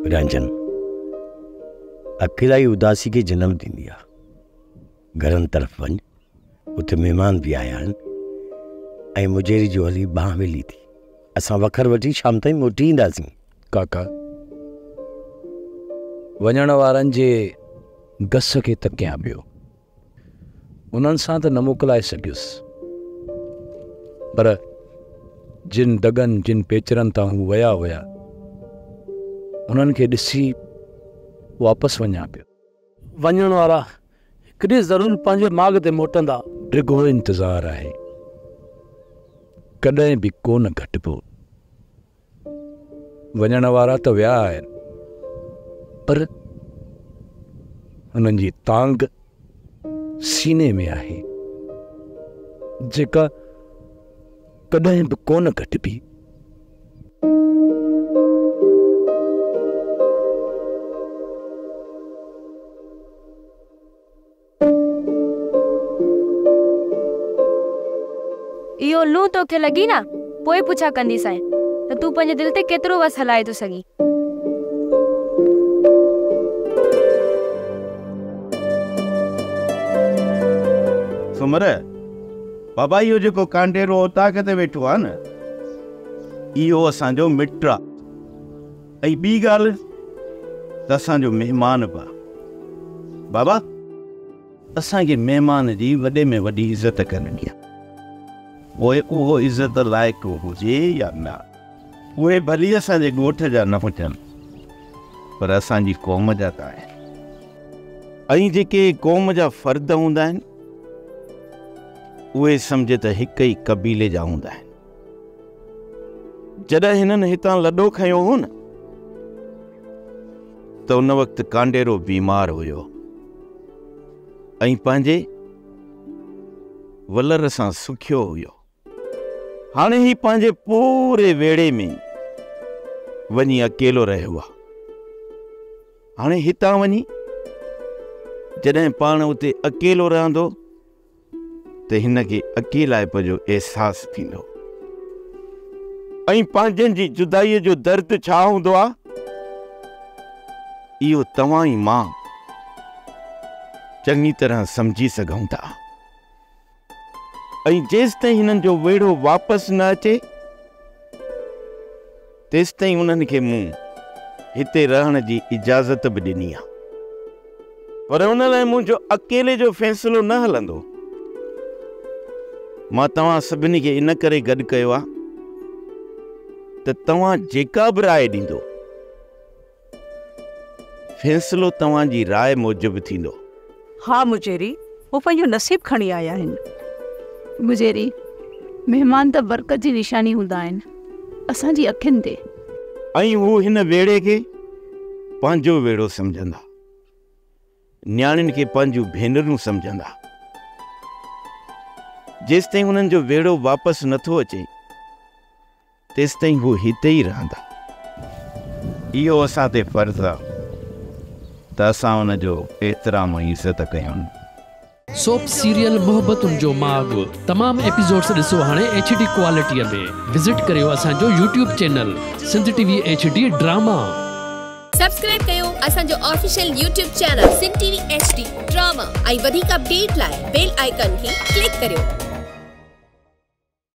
रंजन, अकेलाई उदासी के जन्म दींदी आहे। घरनि तरफ़ वञ, उते महिमान बि आया आहिनि ऐं मुजेरी जो हली बांह वेली थी। असां वखर वठी शाम ताईं मोटी ईंदासीं। काका, वञण वारनि जे गस खे त कयां पियो, उन्हनि सां त न मोकिलाए सघियुसि, पर जिन दगनि जिन पेचरनि तां हू विया हुया उन्हनि खे ॾिसी वापसि वञा पियो। वञण वारा हिकिड़ी ज़रूरु पंहिंजे माॻ ते मोटंदा। डिघो इंतज़ारु आहे, कॾहिं बि कोन घटिबो। वञण वारा त विया आहिनि, पर हुननि जी तांग सीने में आहे, जेका कॾहिं बि कोन घटिबी। इहो लूं तोखे लॻी न, पोइ पुछा कंदीसांइ त तूं पंहिंजे दिलि ते केतिरो वस हलाए थो सघीं। सुमर, बाबा इहो जेको कांडेरो ताक़त ते वेठो आहे न, इहो असांजो मिटु आहे। ऐं ॿी ॻाल्हि त असांजो महिमान बि आहे। बाबा, असांखे महिमान जी वॾे में वॾी इज़त करणी आहे। पोइ उहो इज़त लाइक़ु हुजे या न, उहे भली असांजे ॻोठ जा न हुजनि, पर असांजी क़ौम जा त आहिनि। ऐं जेके क़ौम जा फ़र्द हूंदा आहिनि उहे सम्झ त हिक ई क़बीले जा हूंदा आहिनि। जॾहिं हिननि हितां लॾो खयो हो न, त उन वक़्तु कांडेरो बीमार हुयो ऐं पंहिंजे वलर सां सुखियो हुयो। हाणे ही पंहिंजे पूरे वेड़े में वञी अकेलो रहियो आहे। हाणे हितां वञी जॾहिं पाण उते अकेलो रहंदो त हिनखे अकेलाइप जो अहसासु थींदो। ऐं पंहिंजनि जी जुदाईअ जो दर्द छा हूंदो आहे, इहो तव्हां ई मां चङी तरह सम्झी सघूं था। ऐं जेसिताईं हिननि जो वेड़ो वापसि न अचे, तेसिताईं उन्हनि खे मूं हिते रहण जी इजाज़त बि ॾिनी आहे। पर उन लाइ मुंहिंजो अकेले जो फ़ैसिलो न हलंदो। मां तव्हां सभिनी खे इन करे गॾु कयो आहे त तव्हां जेका बि राय ॾींदो, फ़ैसिलो तव्हांजी राय मूजिबि थींदो। हा मुजेरी, वो पंहिंजो नसीब खणी आया आहिनि। मुजेरी, महिमान त बरकत जी निशानी हूंदा आहिनि असांजी अखियुनि ते। ऐं हू हिन वेड़े खे पंहिंजो वेड़ो सम्झंदा, न्याणियुनि खे पंहिंजूं भेनरूं सम्झंदा। जेसिताईं हुननि जो वेड़ो वापसि नथो अचे, तेसिताईं हू हिते ई रहंदा। इहो असां ते फ़र्ज़ु आहे त असां हुनजो एतिराम ऐं इज़त कयूं। सोप सीरियल मोहब्बतुनि जो माॻु तमामु एपिसोड्स ॾिसो हाणे HD क्वालिटीअ में। विज़िट करियो असांजो YouTube channel Sindh TV HD drama. Subscribe कयो असांजो official YouTube channel Sindh TV HD drama ऐं वधीक अपडेट लाइ बेल आइकन खे क्लिक करियो।